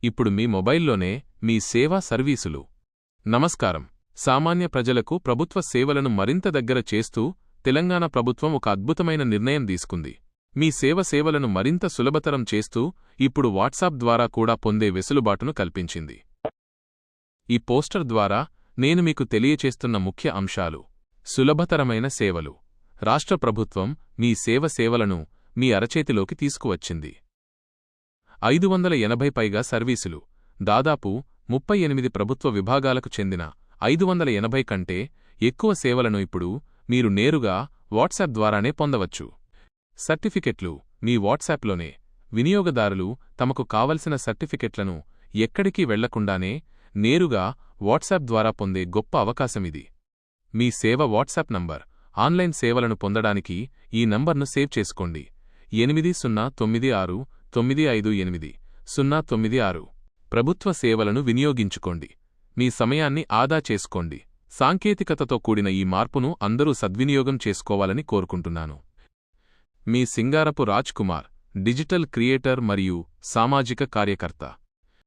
ఇప్పుడు మీ మొబైల్లోనే మీ సేవా సర్వీసులు. నమస్కారం. సామాన్య ప్రజలకు ప్రభుత్వ సేవలను మరింత దగ్గర చేస్తూ తెలంగాణ ప్రభుత్వం ఒక అద్భుతమైన నిర్ణయం తీసుకుంది. మీ సేవలను మరింత సులభతరం చేస్తూ ఇప్పుడు వాట్సాప్ ద్వారా కూడా పొందే వెసులుబాటును కల్పించింది. ఈ పోస్టర్ ద్వారా నేను మీకు తెలియచేస్తున్న ముఖ్య అంశాలు. సులభతరమైన సేవలు. రాష్ట్ర ప్రభుత్వం మీ సేవలను మీ అరచేతిలోకి తీసుకువచ్చింది. 580 పైగా సర్వీసులు. దాదాపు 38 ప్రభుత్వ విభాగాలకు చెందిన 580 కంటే ఎక్కువ సేవలను ఇప్పుడు మీరు నేరుగా వాట్సాప్ ద్వారానే పొందవచ్చు. సర్టిఫికెట్లు. మీ వాట్సాప్లోనే వినియోగదారులు తమకు కావలసిన సర్టిఫికెట్లను ఎక్కడికి వెళ్లకుండానే నేరుగా వాట్సాప్ ద్వారా పొందే గొప్ప అవకాశమిది. మీ సేవ వాట్సాప్ నంబర్. ఆన్లైన్ సేవలను పొందడానికి ఈ నంబర్ను సేవ్ చేసుకోండి. 8096958096. ప్రభుత్వ సేవలను వినియోగించుకోండి. మీ సమయాన్ని ఆదా చేసుకోండి. సాంకేతికతతో కూడిన ఈ మార్పును అందరూ సద్వినియోగం చేసుకోవాలని కోరుకుంటున్నాను. మీ సింగారపు రాజ్ కుమార్, డిజిటల్ క్రియేటర్ మరియు సామాజిక కార్యకర్త.